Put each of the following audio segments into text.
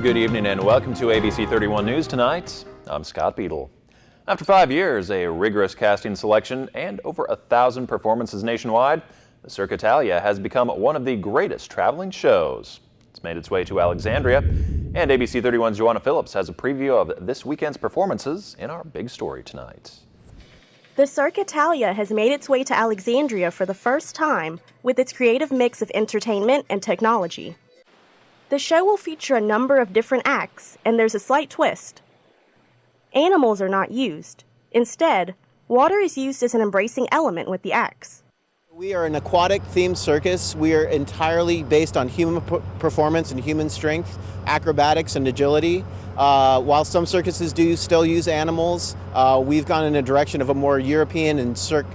Good evening and welcome to ABC 31 News tonight. I'm Scott Beadle. After 5 years, a rigorous casting selection, and over 1,000 performances nationwide, the Cirque Italia has become one of the greatest traveling shows. It's made its way to Alexandria, and ABC 31's Joanna Phillips has a preview of this weekend's performances in our big story tonight. The Cirque Italia has made its way to Alexandria for the first time with its creative mix of entertainment and technology. The show will feature a number of different acts, and there's a slight twist. Animals are not used. Instead, water is used as an embracing element with the acts. We are an aquatic-themed circus. We are entirely based on human performance and human strength, acrobatics and agility. While some circuses do still use animals, we've gone in a direction of a more European and Cirque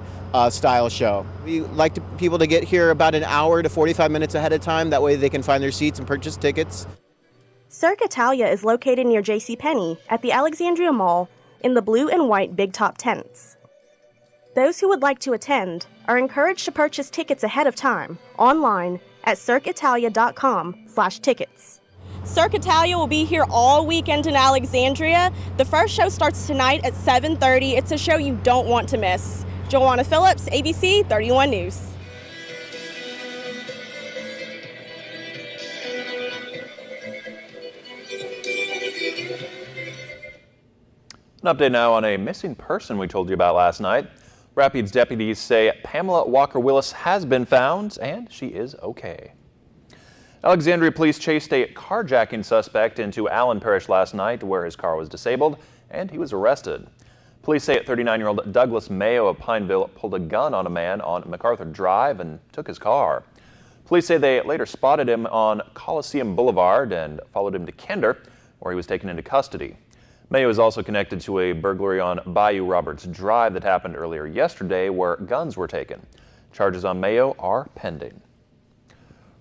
style show. We like people to get here about an hour to 45 minutes ahead of time. That way they can find their seats and purchase tickets. Cirque Italia is located near JCPenney at the Alexandria Mall in the blue and white big top tents. Those who would like to attend are encouraged to purchase tickets ahead of time online at cirqueitalia.com/tickets. Cirque Italia will be here all weekend in Alexandria. The first show starts tonight at 7:30. It's a show you don't want to miss. Joanna Phillips, ABC 31 News. An update now on a missing person we told you about last night. Rapids deputies say Pamela Walker-Willis has been found and she is okay. Alexandria police chased a carjacking suspect into Allen Parish last night where his car was disabled and he was arrested. Police say 39-year-old Douglas Mayo of Pineville pulled a gun on a man on MacArthur Drive and took his car. Police say they later spotted him on Coliseum Boulevard and followed him to Kinder where he was taken into custody. Mayo is also connected to a burglary on Bayou Roberts Drive that happened earlier yesterday where guns were taken. Charges on Mayo are pending.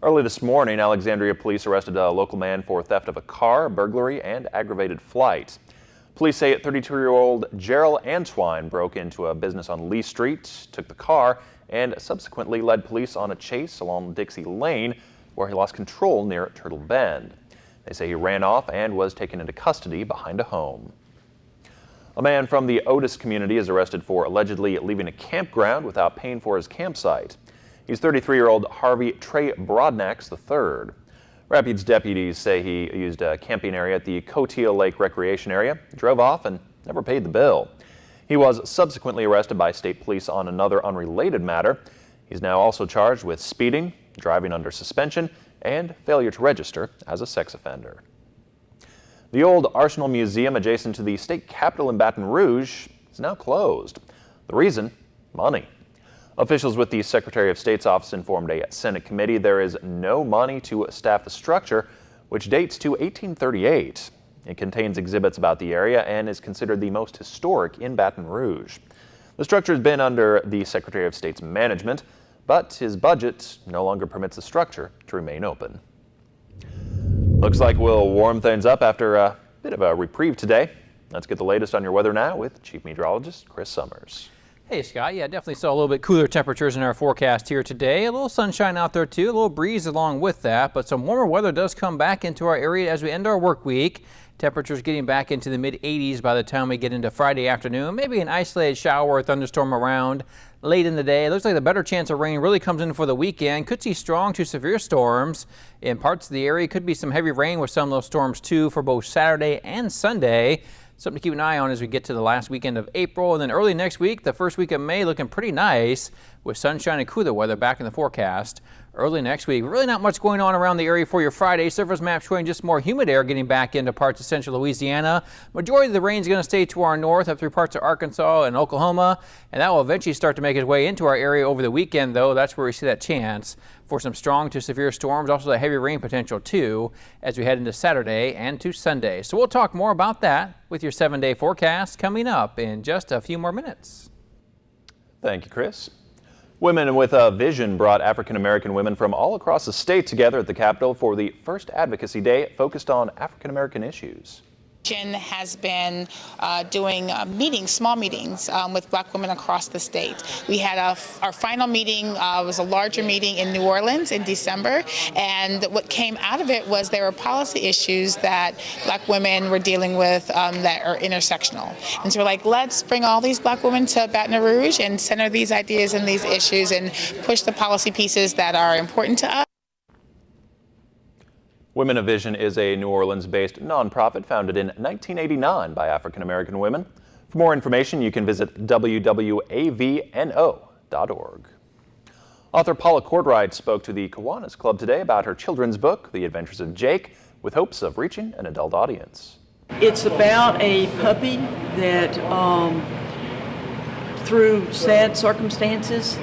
Early this morning, Alexandria police arrested a local man for theft of a car, burglary, and aggravated flight. Police say 32-year-old Gerald Antwine broke into a business on Lee Street, took the car, and subsequently led police on a chase along Dixie Lane where he lost control near Turtle Bend. They say he ran off and was taken into custody behind a home. A man from the Otis community is arrested for allegedly leaving a campground without paying for his campsite. He's 33-year-old Harvey Trey Broadnax III. Rapids deputies say he used a camping area at the Coteau Lake Recreation Area, drove off, and never paid the bill. He was subsequently arrested by state police on another unrelated matter. He's now also charged with speeding, driving under suspension, and failure to register as a sex offender. The old Arsenal Museum adjacent to the state capitol in Baton Rouge is now closed. The reason? Money. Officials with the Secretary of State's office informed a Senate committee there is no money to staff the structure, which dates to 1838. It contains exhibits about the area and is considered the most historic in Baton Rouge. The structure has been under the Secretary of State's management, but his budget no longer permits the structure to remain open. Looks like we'll warm things up after a bit of a reprieve today. Let's get the latest on your weather now with Chief Meteorologist Chris Summers. Hey Scott, yeah, definitely saw a little bit cooler temperatures in our forecast here today. A little sunshine out there too, a little breeze along with that, but some warmer weather does come back into our area as we end our work week. Temperatures getting back into the mid-80s by the time we get into Friday afternoon. Maybe an isolated shower or thunderstorm around late in the day. It looks like the better chance of rain really comes in for the weekend. Could see strong to severe storms in parts of the area. Could be some heavy rain with some of those storms too for both Saturday and Sunday. Something to keep an eye on as we get to the last weekend of April. And then early next week, the first week of May, looking pretty nice with sunshine and cooler weather back in the forecast. Early next week, really not much going on around the area for your Friday. Surface map showing just more humid air getting back into parts of central Louisiana. Majority of the rain is going to stay to our north up through parts of Arkansas and Oklahoma. And that will eventually start to make its way into our area over the weekend, though. That's where we see that chance for some strong to severe storms. Also the heavy rain potential, too, as we head into Saturday and to Sunday. So we'll talk more about that with your 7-day forecast coming up in just a few more minutes. Thank you, Chris. Women with a Vision brought African-American women from all across the state together at the Capitol for the first Advocacy Day focused on African-American issues. Has been doing small meetings with Black women across the state. We had our final meeting, was a larger meeting in New Orleans in December, and what came out of it was there were policy issues that Black women were dealing with that are intersectional. And so we're like, let's bring all these Black women to Baton Rouge and center these ideas and these issues and push the policy pieces that are important to us. Women of Vision is a New Orleans-based nonprofit founded in 1989 by African-American women. For more information, you can visit www.avno.org. Author Paula Courtright spoke to the Kiwanis Club today about her children's book, The Adventures of Jake, with hopes of reaching an adult audience. It's about a puppy that, through sad circumstances,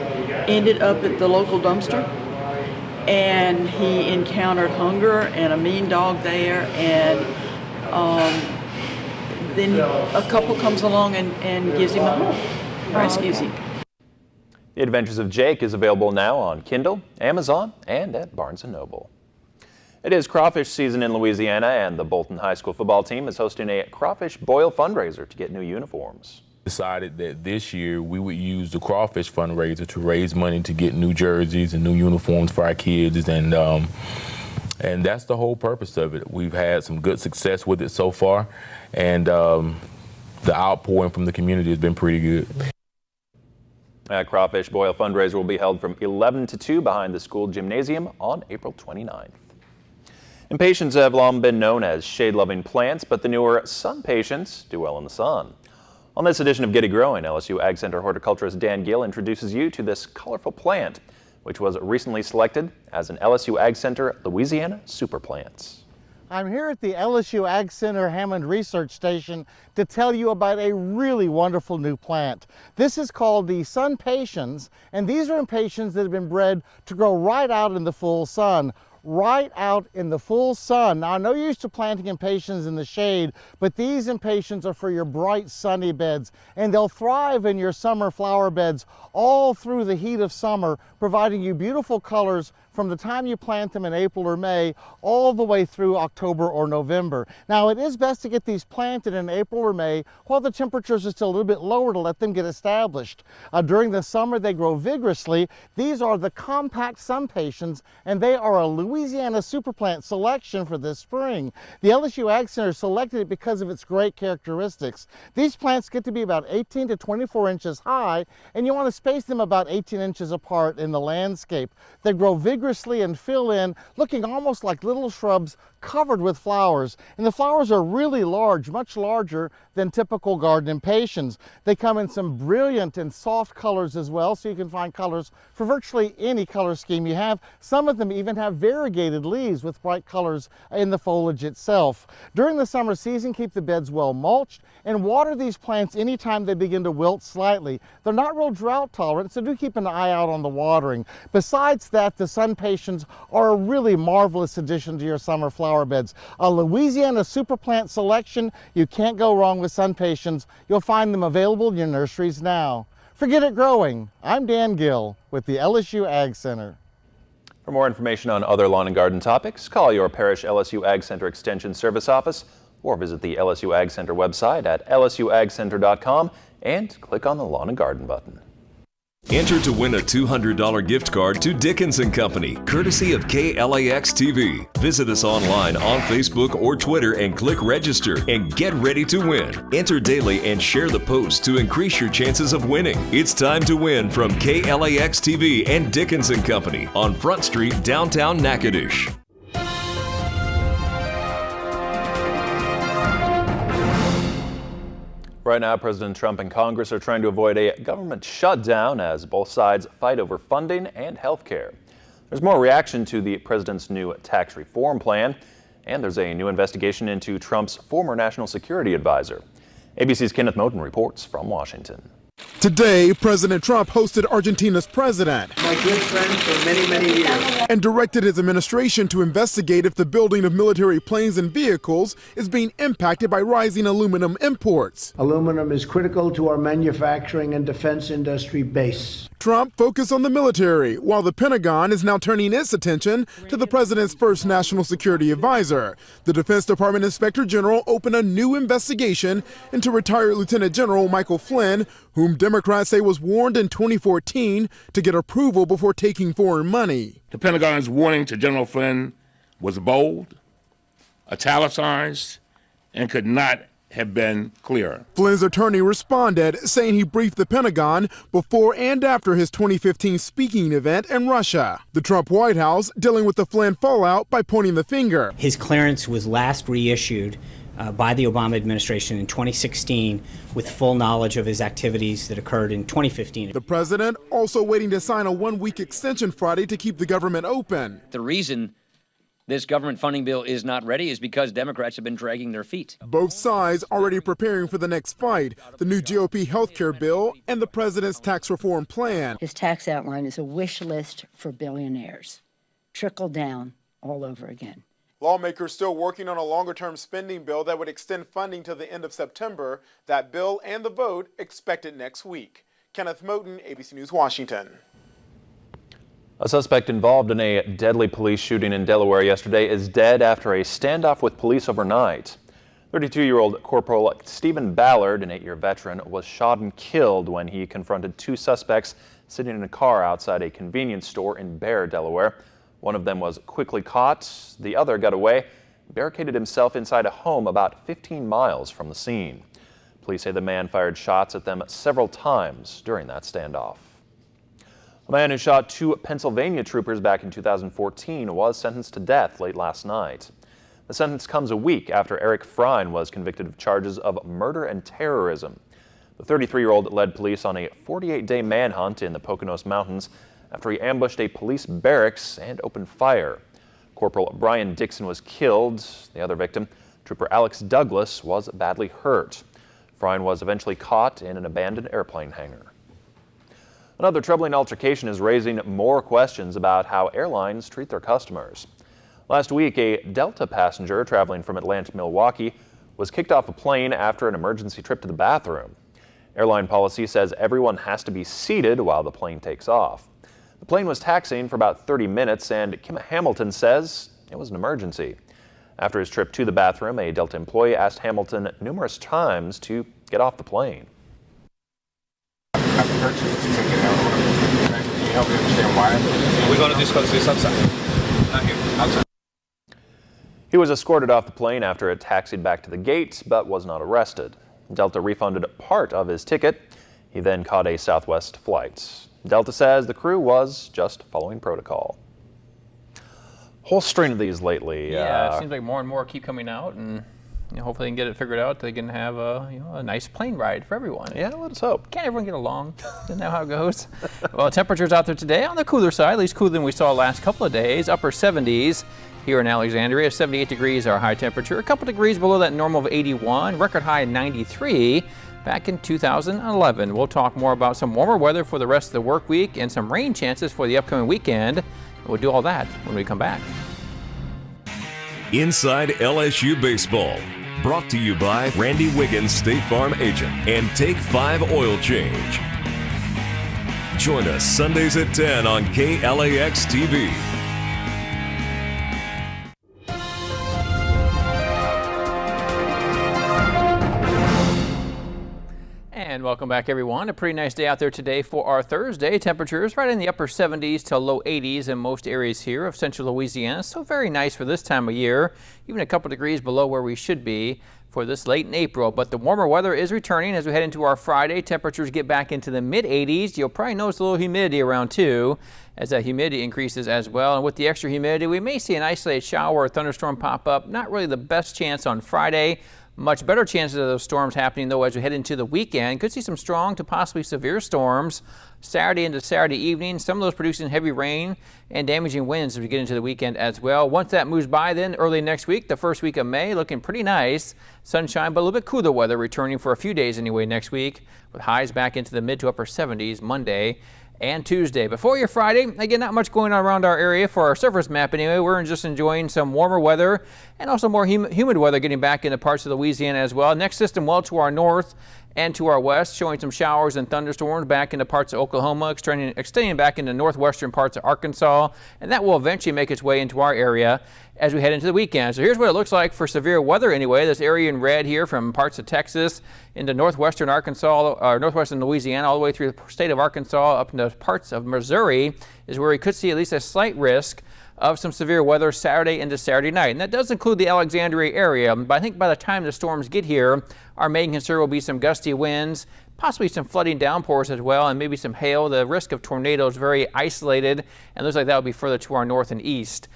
ended up at the local dumpster. And he encountered hunger and a mean dog there, and then a couple comes along and gives him a home, rescues him. The Adventures of Jake is available now on Kindle, Amazon, and at Barnes & Noble. It is crawfish season in Louisiana, and the Bolton High School football team is hosting a crawfish boil fundraiser to get new uniforms. Decided that this year we would use the crawfish fundraiser to raise money to get new jerseys and new uniforms for our kids, and that's the whole purpose of it. We've had some good success with it so far, and the outpouring from the community has been pretty good. A crawfish boil fundraiser will be held from 11 to 2 behind the school gymnasium on April 29th. Impatiens have long been known as shade-loving plants, but the newer sun patients do well in the sun. On this edition of Get It Growing, LSU Ag Center horticulturist Dan Gill introduces you to this colorful plant, which was recently selected as an LSU Ag Center Louisiana Super Plants. I'm here at the LSU Ag Center Hammond Research Station to tell you about a really wonderful new plant. This is called the sun patiens, and these are impatiens that have been bred to grow right out in the full sun. Right out in the full sun. Now, I know you're used to planting impatiens in the shade, but these impatiens are for your bright sunny beds, and they'll thrive in your summer flower beds all through the heat of summer, providing you beautiful colors from the time you plant them in April or May all the way through October or November. Now, it is best to get these planted in April or May while the temperatures are still a little bit lower to let them get established. During the summer, they grow vigorously. These are the compact sun patiens, and they are a Louisiana superplant selection for this spring. The LSU Ag Center selected it because of its great characteristics. These plants get to be about 18 to 24 inches high, and you want to space them about 18 inches apart in the landscape. They grow vigorously and fill in, looking almost like little shrubs covered with flowers. And the flowers are really large, much larger than typical garden impatiens. They come in some brilliant and soft colors as well, so you can find colors for virtually any color scheme you have. Some of them even have variegated leaves with bright colors in the foliage itself. During the summer season, keep the beds well mulched and water these plants anytime they begin to wilt slightly. They're not real drought tolerant, so do keep an eye out on the watering. Besides that, the sun patiens are a really marvelous addition to your summer flower beds. A Louisiana superplant selection. You can't go wrong with sun patiens. You'll find them available in your nurseries now. For Get It Growing, I'm Dan Gill with the LSU Ag Center. For more information on other lawn and garden topics, call your parish LSU Ag Center Extension Service Office or visit the LSU Ag Center website at lsuagcenter.com and click on the Lawn and Garden button. Enter to win a $200 gift card to Dickens & Company, courtesy of KLAX TV. Visit us online on Facebook or Twitter and click register and get ready to win. Enter daily and share the post to increase your chances of winning. It's time to win from KLAX TV and Dickens & Company on Front Street, downtown Natchitoches. Right now, President Trump and Congress are trying to avoid a government shutdown as both sides fight over funding and health care. There's more reaction to the president's new tax reform plan, and there's a new investigation into Trump's former national security advisor. ABC's Kenneth Moten reports from Washington. Today, President Trump hosted Argentina's president. My good friend for many, many years. And directed his administration to investigate if the building of military planes and vehicles is being impacted by rising aluminum imports. Aluminum is critical to our manufacturing and defense industry base. Trump focused on the military, while the Pentagon is now turning its attention to the president's first national security advisor. The Defense Department Inspector General opened a new investigation into retired Lieutenant General Michael Flynn, whom Democrats say was warned in 2014 to get approval before taking foreign money. The Pentagon's warning to General Flynn was bold, italicized, and could not have been clearer. Flynn's attorney responded, saying he briefed the Pentagon before and after his 2015 speaking event in Russia. The Trump White House dealing with the Flynn fallout by pointing the finger. His clearance was last reissued by the Obama administration in 2016 with full knowledge of his activities that occurred in 2015. The president also waiting to sign a one-week extension Friday to keep the government open. The reason this government funding bill is not ready is because Democrats have been dragging their feet. Both sides already preparing for the next fight, the new GOP health care bill and the president's tax reform plan. His tax outline is a wish list for billionaires. Trickle down all over again. Lawmakers still working on a longer-term spending bill that would extend funding to the end of September. That bill and the vote expected next week. Kenneth Moten, ABC News, Washington. A suspect involved in a deadly police shooting in Delaware yesterday is dead after a standoff with police overnight. 32-year-old Corporal Stephen Ballard, an 8-year veteran, was shot and killed when he confronted two suspects sitting in a car outside a convenience store in Bear, Delaware. One of them was quickly caught. The other got away, barricaded himself inside a home about 15 miles from the scene. Police say the man fired shots at them several times during that standoff. A man who shot two Pennsylvania troopers back in 2014 was sentenced to death late last night. The sentence comes a week after Eric Frine was convicted of charges of murder and terrorism. The 33-year-old led police on a 48-day manhunt in the Poconos Mountains after he ambushed a police barracks and opened fire. Corporal Brian Dixon was killed. The other victim, Trooper Alex Douglas, was badly hurt. Frine was eventually caught in an abandoned airplane hangar. Another troubling altercation is raising more questions about how airlines treat their customers. Last week, a Delta passenger traveling from Atlanta to Milwaukee was kicked off a plane after an emergency trip to the bathroom. Airline policy says everyone has to be seated while the plane takes off. The plane was taxiing for about 30 minutes, and Kim Hamilton says it was an emergency. After his trip to the bathroom, a Delta employee asked Hamilton numerous times to get off the plane. Purchased a ticket. Can you help me understand why? We're going to discuss this outside. Not here, outside. He was escorted off the plane after it taxied back to the gate, but was not arrested. Delta refunded part of his ticket. He then caught a Southwest flight. Delta says the crew was just following protocol. Whole string of these lately. Yeah, it seems like more and more keep coming out, and hopefully they can get it figured out. They can have a nice plane ride for everyone. Yeah, let us hope. Can't everyone get along? Isn't that how it goes? Well, temperatures out there today on the cooler side, at least cooler than we saw last couple of days. Upper 70s here in Alexandria. 78 degrees our high temperature. A couple degrees below that normal of 81. Record high 93 back in 2011. We'll talk more about some warmer weather for the rest of the work week and some rain chances for the upcoming weekend. We'll do all that when we come back. Inside LSU Baseball. Brought to you by Randy Wiggins, State Farm Agent, and Take 5 Oil Change. Join us Sundays at 10 on KLAX TV. And welcome back, everyone. A pretty nice day out there today for our Thursday. Temperatures right in the upper 70s to low 80s in most areas here of central Louisiana. So very nice for this time of year, even a couple degrees below where we should be for this late in April. But the warmer weather is returning as we head into our Friday. Temperatures get back into the mid 80s. You'll probably notice a little humidity around too, as that humidity increases as well. And with the extra humidity, we may see an isolated shower or thunderstorm pop up. Not really the best chance on Friday. Much better chances of those storms happening, though, as we head into the weekend. Could see some strong to possibly severe storms Saturday into Saturday evening. Some of those producing heavy rain and damaging winds as we get into the weekend as well. Once that moves by, then early next week, the first week of May, looking pretty nice. Sunshine, but a little bit cooler weather returning for a few days anyway next week, with highs back into the mid to upper 70s Monday and Tuesday. Before your Friday, again, not much going on around our area for our surface map anyway. We're just enjoying some warmer weather and also more humid weather getting back into parts of Louisiana as well. Next system well to our north and to our west, showing some showers and thunderstorms back into parts of Oklahoma, extending back into northwestern parts of Arkansas, and that will eventually make its way into our area as we head into the weekend. So here's what it looks like for severe weather anyway. This area in red here from parts of Texas into northwestern Arkansas, or northwestern Louisiana, all the way through the state of Arkansas up into parts of Missouri is where we could see at least a slight risk of some severe weather Saturday into Saturday night. And that does include the Alexandria area, but I think by the time the storms get here, our main concern will be some gusty winds, possibly some flooding downpours as well, and maybe some hail. The risk of tornadoes very isolated, and looks like that will be further to our north and east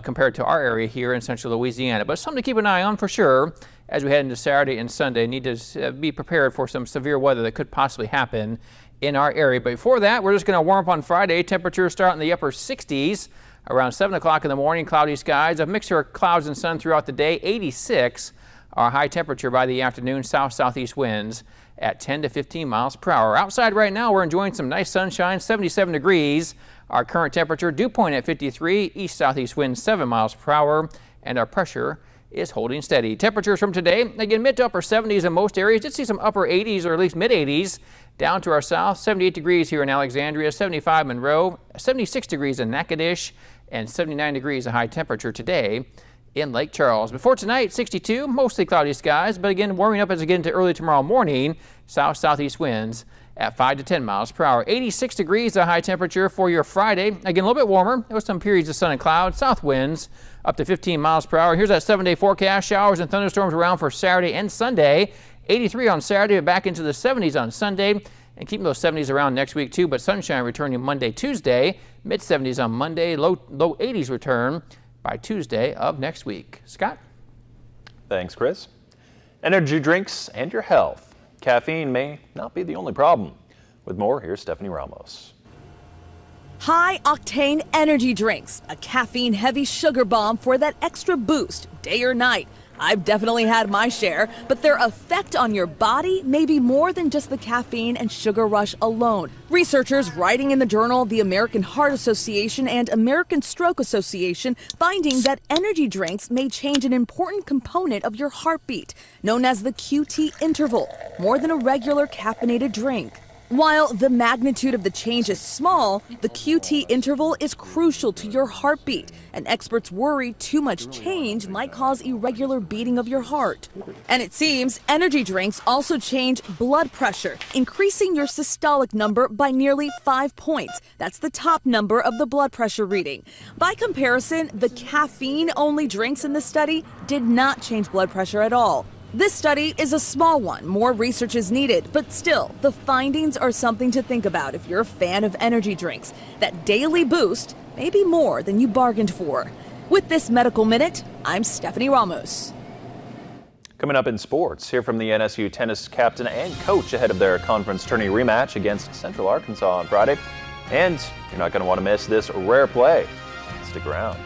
compared to our area here in central Louisiana. But something to keep an eye on for sure as we head into Saturday and Sunday. Need to be prepared for some severe weather that could possibly happen in our area. But before that, we're just going to warm up on Friday. Temperatures start in the upper 60s. Around 7 o'clock in the morning, cloudy skies, a mixture of clouds and sun throughout the day. 86, our high temperature by the afternoon, south-southeast winds at 10 to 15 miles per hour. Outside right now, we're enjoying some nice sunshine, 77 degrees. Our current temperature, dew point at 53, east-southeast winds 7 miles per hour, and our pressure is holding steady. Temperatures from today, again, mid to upper 70s in most areas. Did see some upper 80s or at least mid 80s down to our south. 78 degrees here in Alexandria, 75 Monroe, 76 degrees in Natchitoches, and 79 degrees a high temperature today in Lake Charles. Before tonight, 62, mostly cloudy skies, but again, warming up as we get into early tomorrow morning. South-southeast winds at 5 to 10 miles per hour. 86 degrees a high temperature for your Friday. Again, a little bit warmer with some periods of sun and clouds. South winds up to 15 miles per hour. Here's that 7-day forecast. Showers and thunderstorms around for Saturday and Sunday. 83 on Saturday, back into the 70s on Sunday. And keeping those 70s around next week too, but sunshine returning Monday, Tuesday. Mid 70s on Monday, low 80s return by Tuesday of next week. Scott? Thanks, Chris. Energy drinks and your health. Caffeine may not be the only problem. With more, here's Stephanie Ramos. High-octane energy drinks, a caffeine-heavy sugar bomb for that extra boost, day or night. I've definitely had my share, but their effect on your body may be more than just the caffeine and sugar rush alone. Researchers writing in the journal the American Heart Association and American Stroke Association finding that energy drinks may change an important component of your heartbeat, known as the QT interval, more than a regular caffeinated drink. While the magnitude of the change is small, the QT interval is crucial to your heartbeat, and experts worry too much change might cause irregular beating of your heart. And it seems energy drinks also change blood pressure, increasing your systolic number by nearly 5 points. That's the top number of the blood pressure reading. By comparison, the caffeine-only drinks in the study did not change blood pressure at all. This study is a small one. More research is needed, but still, the findings are something to think about if you're a fan of energy drinks. That daily boost may be more than you bargained for. With this Medical Minute, I'm Stephanie Ramos. Coming up in sports, hear from the NSU tennis captain and coach ahead of their conference tourney rematch against Central Arkansas on Friday. And you're not going to want to miss this rare play. Stick around.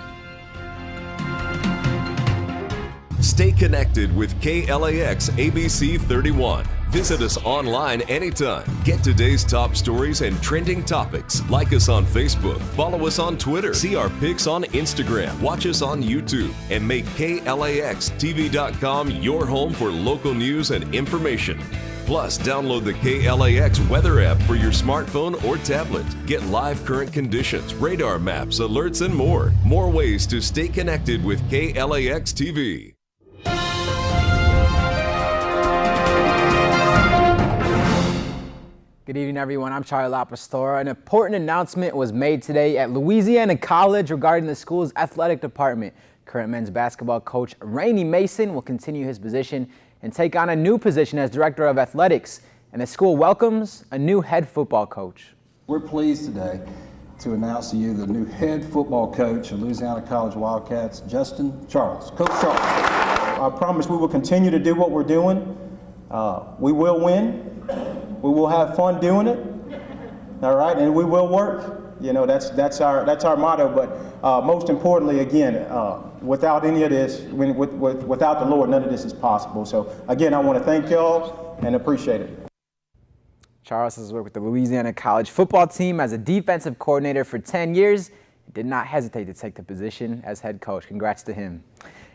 Stay connected with KLAX ABC 31. Visit us online anytime. Get today's top stories and trending topics. Like us on Facebook. Follow us on Twitter. See our pics on Instagram. Watch us on YouTube. And make KLAXTV.com your home for local news and information. Plus, download the KLAX weather app for your smartphone or tablet. Get live current conditions, radar maps, alerts, and more. More ways to stay connected with KLAX TV. Good evening, everyone. I'm Charlie LaPastora. An important announcement was made today at Louisiana College regarding the school's athletic department. Current men's basketball coach Rainey Mason will continue his position and take on a new position as director of athletics. And the school welcomes a new head football coach. We're pleased today to announce to you the new head football coach of Louisiana College Wildcats, Justin Charles. Coach Charles. I promise we will continue to do what we're doing. We will win. We will have fun doing it. All right, and we will work. You know, that's our motto. But most importantly, again, without any of this, without the Lord, none of this is possible. So again, I want to thank y'all and appreciate it. Charles has worked with the Louisiana College football team as a defensive coordinator for 10 years. He did not hesitate to take the position as head coach. Congrats to him.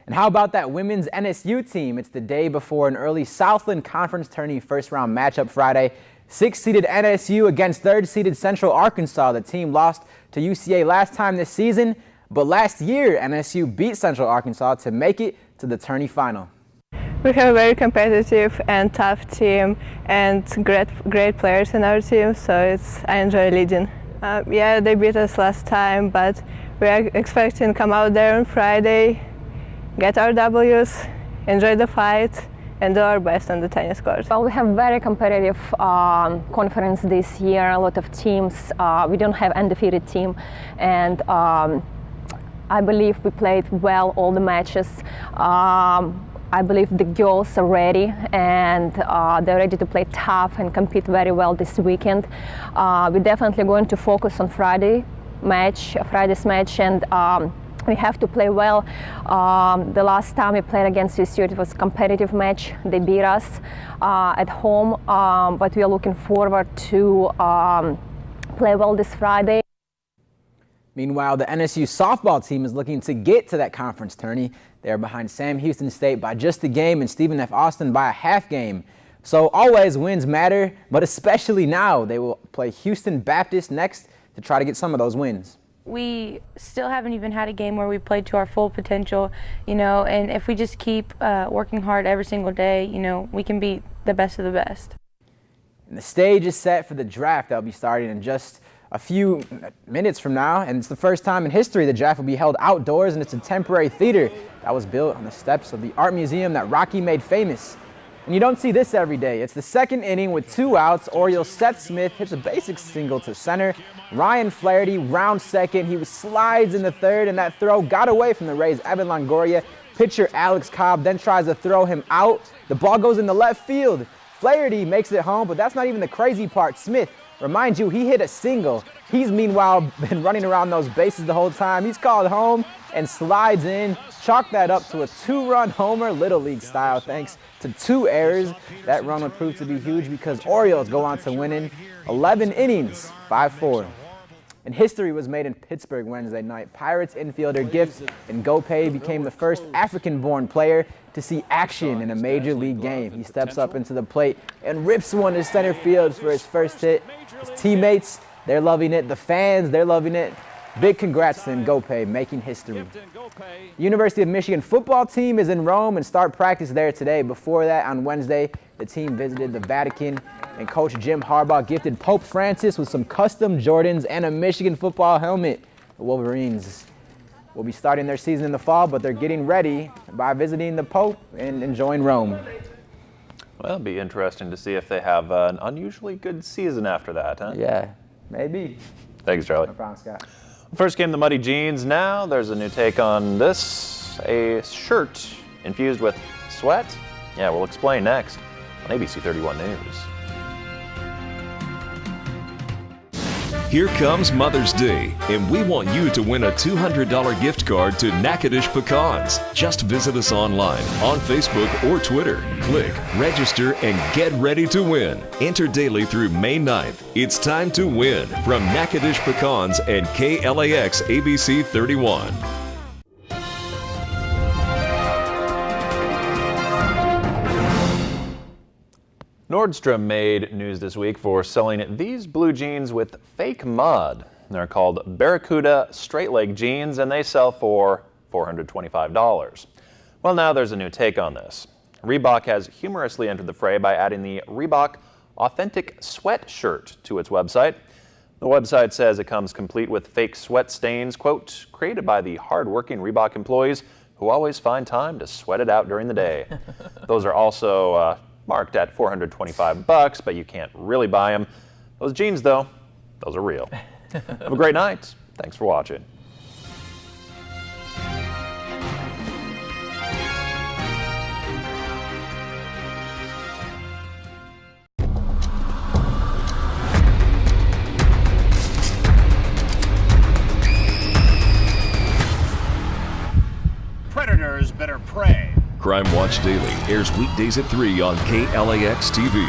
And how about that women's NSU team? It's the day before an early Southland Conference tourney first-round matchup Friday. 6th-seeded NSU against 3rd-seeded Central Arkansas. The team lost to UCA last time this season, but last year NSU beat Central Arkansas to make it to the tourney final. We have a very competitive and tough team and great players in our team, so I enjoy leading. Yeah, they beat us last time, but we are expecting to come out there on Friday, get our W's, enjoy the fight, and do our best on the tennis court. Well, we have very competitive conference this year, a lot of teams. We don't have undefeated team, and I believe we played well all the matches. I believe the girls are ready and they're ready to play tough and compete very well this weekend. We're definitely going to focus on Friday's match, and we have to play well. The last time we played against USU, it was a competitive match. They beat us at home, but we are looking forward to play well this Friday. Meanwhile, the NSU softball team is looking to get to that conference tourney. They are behind Sam Houston State by just a game and Stephen F. Austin by a half game. So always wins matter, but especially now. They will play Houston Baptist next to try to get some of those wins. We still haven't even had a game where we played to our full potential, you know, and if we just keep working hard every single day, you know, we can beat the best of the best. And the stage is set for the draft that'll be starting in just a few minutes from now, and it's the first time in history the draft will be held outdoors, and it's a temporary theater that was built on the steps of the art museum that Rocky made famous. And you don't see this every day. It's the second inning with 2 outs. Orioles' Seth Smith hits a basic single to center. Ryan Flaherty rounds second. He slides in the third, and that throw got away from the Rays' Evan Longoria. Pitcher Alex Cobb then tries to throw him out. The ball goes into left field. Flaherty makes it home, but that's not even the crazy part. Smith, remind you, he hit a single. He's meanwhile been running around those bases the whole time. He's called home and slides in. Chalk that up to a 2-run homer, Little League style, thanks to 2 errors. That run would prove to be huge because Orioles go on to win in 11 innings, 5-4. And history was made in Pittsburgh Wednesday night. Pirates infielder Gift Ngope became the first African-born player to see action in a major league game. He steps up into the plate and rips one to center field for his first hit. His teammates, they're loving it. The fans, they're loving it. Big congrats to Ngope, making history. University of Michigan football team is in Rome and start practice there today. Before that, on Wednesday, the team visited the Vatican, and Coach Jim Harbaugh gifted Pope Francis with some custom Jordans and a Michigan football helmet. The Wolverines will be starting their season in the fall, but they're getting ready by visiting the Pope and enjoying Rome. Well, it'll be interesting to see if they have an unusually good season after that, huh? Yeah, maybe. Thanks, Charlie. No problem, Scott. First came the Muddy Jeans. Now there's a new take on this. A shirt infused with sweat? Yeah, we'll explain next on ABC 31 News. Here comes Mother's Day, and we want you to win a $200 gift card to Natchitoches Pecans. Just visit us online, on Facebook or Twitter. Click, register, and get ready to win. Enter daily through May 9th. It's time to win from Natchitoches Pecans and KLAX ABC 31. Nordstrom made news this week for selling these blue jeans with fake mud. They're called Barracuda straight leg jeans, and they sell for $425. Well, now there's a new take on this. Reebok has humorously entered the fray by adding the Reebok Authentic Sweatshirt to its website. The website says it comes complete with fake sweat stains, quote, created by the hard-working Reebok employees who always find time to sweat it out during the day. Those are also marked at $425, but you can't really buy them. Those jeans, though, those are real. Have a great night. Thanks for watching. Crime Watch Daily airs weekdays at 3 on KLAX TV.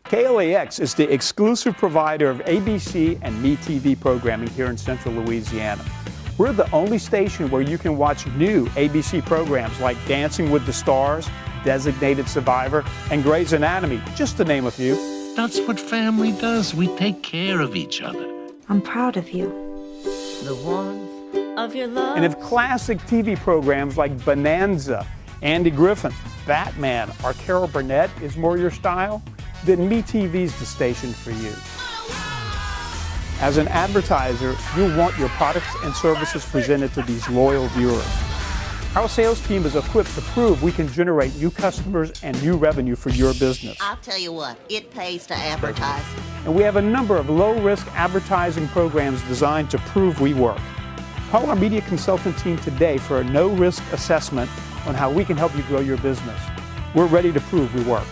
KLAX is the exclusive provider of ABC and MeTV programming here in Central Louisiana. We're the only station where you can watch new ABC programs like Dancing with the Stars, Designated Survivor, and Grey's Anatomy, just to name a few. That's what family does. We take care of each other. I'm proud of you. The warmth of your love. And if classic TV programs like Bonanza, Andy Griffin, Batman, or Carol Burnett is more your style, then MeTV's the station for you. As an advertiser, you'll want your products and services presented to these loyal viewers. Our sales team is equipped to prove we can generate new customers and new revenue for your business. I'll tell you what, it pays to advertise. And we have a number of low-risk advertising programs designed to prove we work. Call our media consultant team today for a no-risk assessment on how we can help you grow your business. We're ready to prove we work.